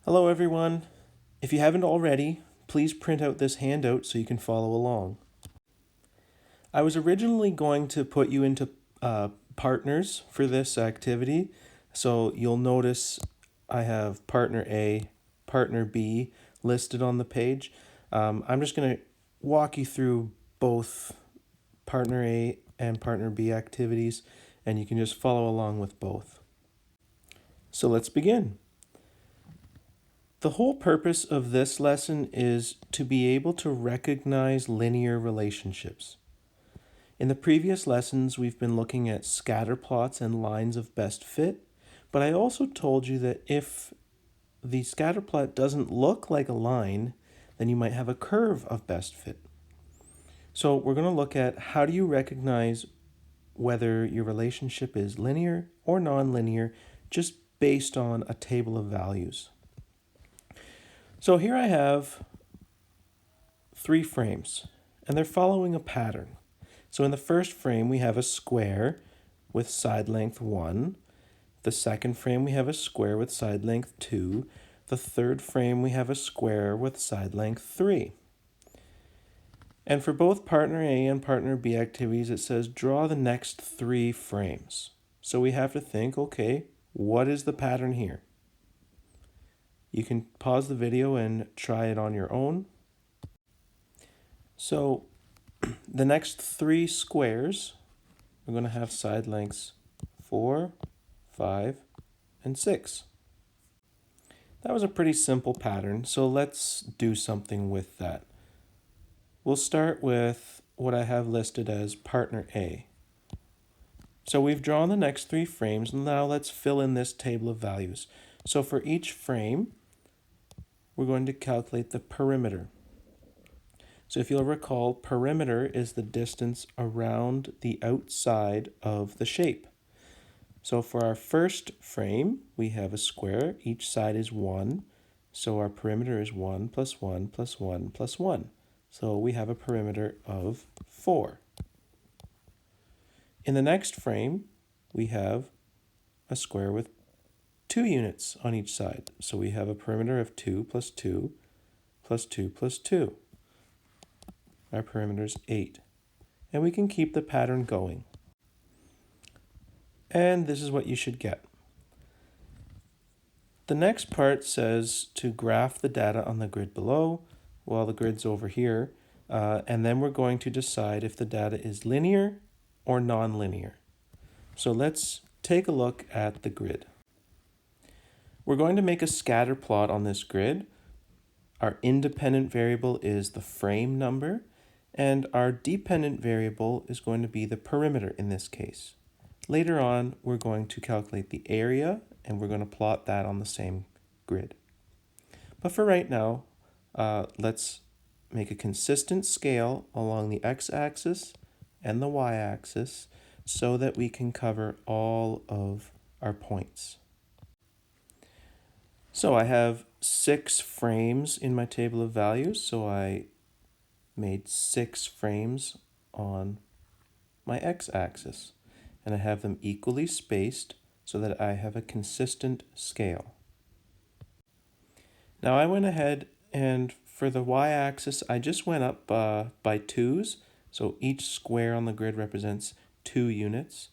Hello everyone. If you haven't already, please print out this handout so you can follow along. I was originally going to put you into partners for this activity, so you'll notice I have partner A, partner B listed on the page. I'm just going to walk you through both partner A and partner B activities, and you can just follow along with both. So let's begin. The whole purpose of this lesson is to be able to recognize linear relationships. In the previous lessons, we've been looking at scatter plots and lines of best fit, but I also told you that if the scatter plot doesn't look like a line, then you might have a curve of best fit. So we're going to look at how do you recognize whether your relationship is linear or nonlinear just based on a table of values. So here I have 3 frames, and they're following a pattern. So in the first frame, we have a square with side length 1. The second frame, we have a square with side length 2. The third frame, we have a square with side length 3. And for both partner A and partner B activities, it says draw the next 3 frames. So we have to think, okay, what is the pattern here? You can pause the video and try it on your own. So the next 3 squares, we're going to have side lengths 4, 5, and 6. That was a pretty simple pattern, so let's do something with that. We'll start with what I have listed as partner A. So we've drawn the next 3 frames, and now let's fill in this table of values. So for each frame, we're going to calculate the perimeter. So if you'll recall, perimeter is the distance around the outside of the shape. So for our first frame, we have a square. Each side is 1. So our perimeter is 1 plus 1 plus 1 plus 1. So we have a perimeter of 4. In the next frame, we have a square with 2 units on each side. So we have a perimeter of 2 plus 2 plus 2 plus 2. Our perimeter is 8. And we can keep the pattern going. And this is what you should get. The next part says to graph the data on the grid below. Well, the grid's over here. And then we're going to decide if the data is linear or nonlinear. So let's take a look at the grid. We're going to make a scatter plot on this grid. Our independent variable is the frame number, and our dependent variable is going to be the perimeter in this case. Later on, we're going to calculate the area, and we're going to plot that on the same grid. But for right now, let's make a consistent scale along the x-axis and the y-axis so that we can cover all of our points. So I have 6 frames in my table of values, so I made 6 frames on my x-axis, and I have them equally spaced so that I have a consistent scale. Now I went ahead and for the y-axis, I just went up by 2s, so each square on the grid represents 2 units.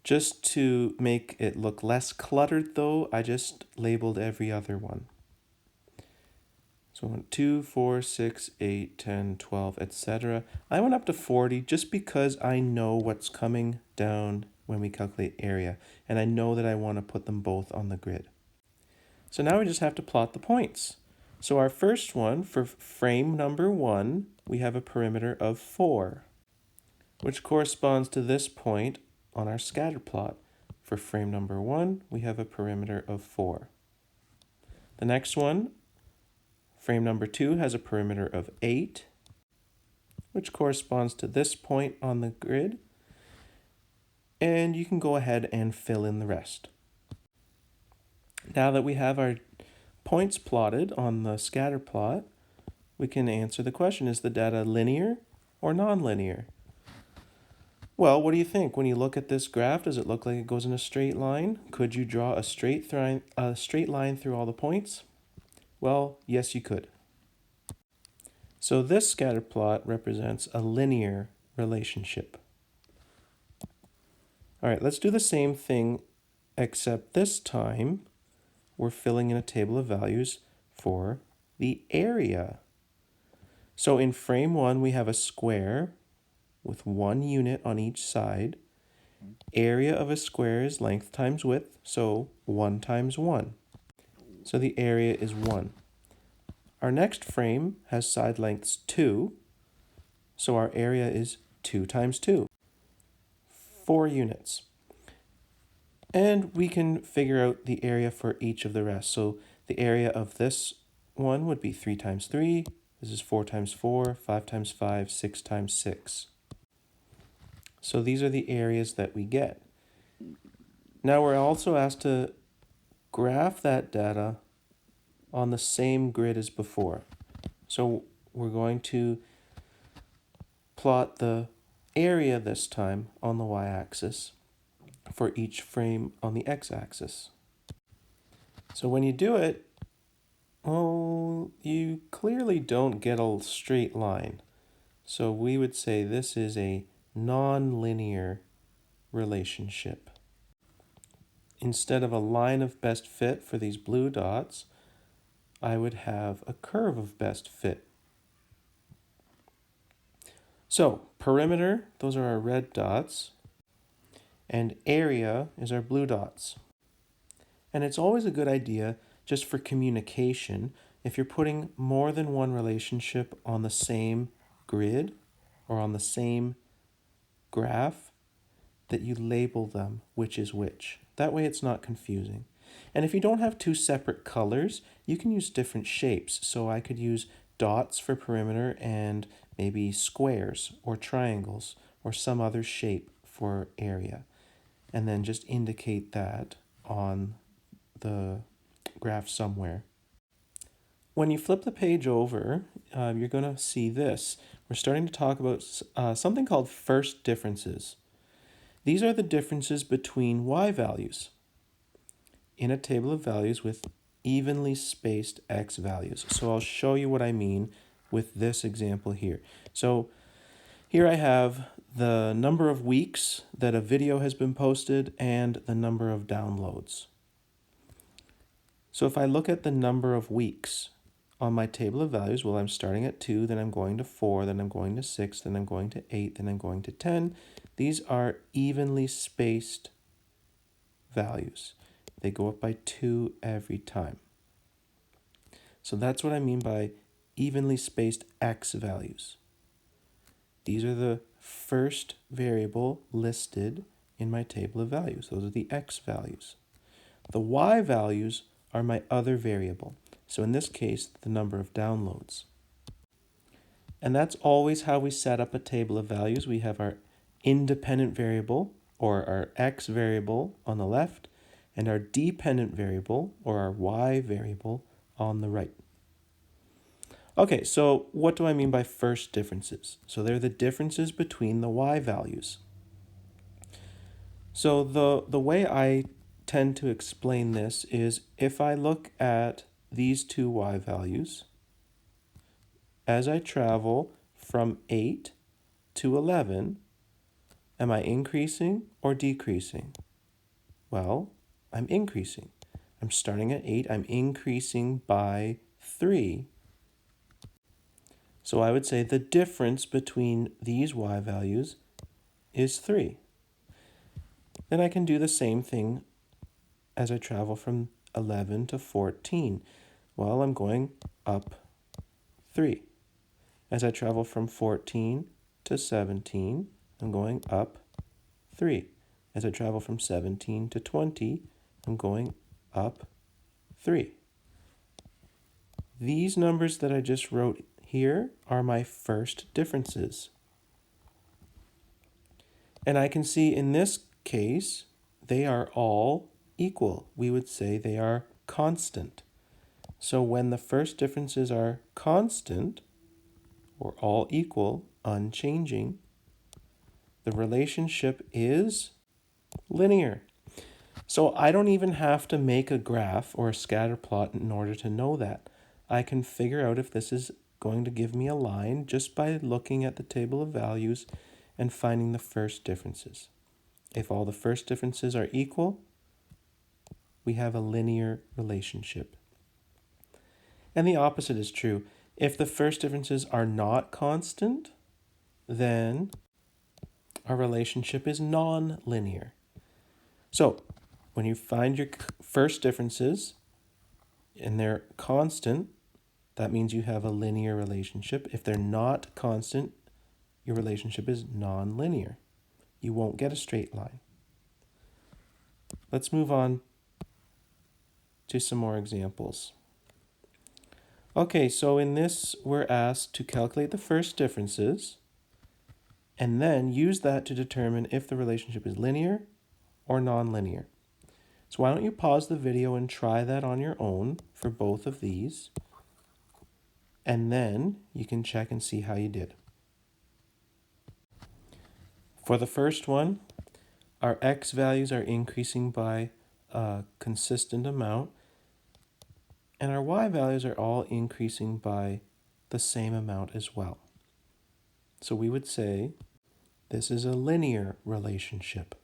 Just to make it look less cluttered though, I just labeled every other one. So I went 2, 4, 6, 8, 10, 12, etc. I went up to 40 just because I know what's coming down when we calculate area, and I know that I want to put them both on the grid. So now we just have to plot the points. So our first one, for frame number 1, we have a perimeter of 4, which corresponds to this point on our scatter plot. For frame number 1, we have a perimeter of 4. The next one, frame number 2, has a perimeter of 8, which corresponds to this point on the grid. And you can go ahead and fill in the rest. Now that we have our points plotted on the scatter plot, we can answer the question, is the data linear or nonlinear? Well, what do you think? When you look at this graph, does it look like it goes in a straight line? Could you draw a straight line through all the points? Well, yes, you could. So this scatter plot represents a linear relationship. All right, let's do the same thing, except this time we're filling in a table of values for the area. So in frame 1, we have a square with 1 unit on each side. Area of a square is length times width, so 1 times 1. So the area is 1. Our next frame has side lengths 2, so our area is 2 times 2, 4 units. And we can figure out the area for each of the rest. So the area of this one would be 3 times 3. This is 4 times 4, 5 times 5, 6 times 6. So these are the areas that we get. Now we're also asked to graph that data on the same grid as before. So we're going to plot the area this time on the y-axis for each frame on the x-axis. So when you do it, well, you clearly don't get a straight line. So we would say this is a non-linear relationship. Instead of a line of best fit for these blue dots, I would have a curve of best fit. So perimeter, those are our red dots, and area is our blue dots. And it's always a good idea, just for communication, if you're putting more than one relationship on the same grid or on the same graph, that you label them which is which. That way it's not confusing. And if you don't have two separate colors, you can use different shapes. So I could use dots for perimeter and maybe squares or triangles or some other shape for area. And then just indicate that on the graph somewhere. When you flip the page over, you're going to see this. We're starting to talk about something called first differences. These are the differences between y values in a table of values with evenly spaced x values. So I'll show you what I mean with this example here. So here I have the number of weeks that a video has been posted and the number of downloads. So if I look at the number of weeks on my table of values, well, I'm starting at 2, then I'm going to 4, then I'm going to 6, then I'm going to 8, then I'm going to 10. These are evenly spaced values. They go up by 2 every time. So that's what I mean by evenly spaced x values. These are the first variable listed in my table of values. Those are the x values. The y values are my other variable. So in this case, the number of downloads. And that's always how we set up a table of values. We have our independent variable, or our x variable, on the left, and our dependent variable, or our y variable, on the right. Okay, so what do I mean by first differences? So they're the differences between the y values. So the way I tend to explain this is if I look at these two y values, as I travel from 8 to 11, am I increasing or decreasing? Well, I'm increasing. I'm starting at 8, I'm increasing by 3. So I would say the difference between these y values is 3. Then I can do the same thing as I travel from 11 to 14. Well, I'm going up 3. As I travel from 14 to 17, I'm going up 3. As I travel from 17 to 20, I'm going up 3. These numbers that I just wrote here are my first differences. And I can see in this case, they are all equal. We would say they are constant. So when the first differences are constant, or all equal, unchanging, The relationship is linear. So I don't even have to make a graph or a scatter plot in order to know that. I can figure out if this is going to give me a line just by looking at the table of values and finding the first differences. If all the first differences are equal, we have a linear relationship. And the opposite is true. If the first differences are not constant, then our relationship is non-linear. So when you find your first differences and they're constant, that means you have a linear relationship. If they're not constant, your relationship is non-linear. You won't get a straight line. Let's move on to some more examples. Okay, so in this, we're asked to calculate the first differences and then use that to determine if the relationship is linear or non-linear. So why don't you pause the video and try that on your own for both of these, and then you can check and see how you did. For the first one, our x values are increasing by a consistent amount, and our y values are all increasing by the same amount as well. So we would say this is a linear relationship.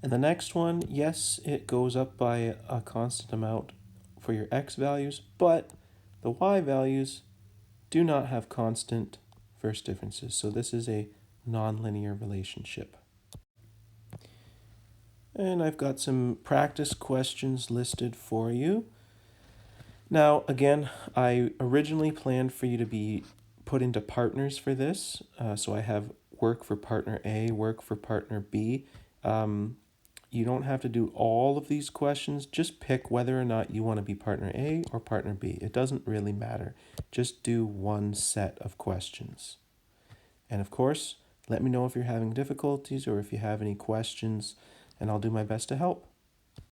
And the next one, yes, it goes up by a constant amount for your x values, but the y values do not have constant first differences. So this is a nonlinear relationship. And I've got some practice questions listed for you. Now, again, I originally planned for you to be put into partners for this. So I have work for partner A, work for partner B. You don't have to do all of these questions. Just pick whether or not you want to be partner A or partner B. It doesn't really matter. Just do one set of questions. And of course, let me know if you're having difficulties or if you have any questions, and I'll do my best to help.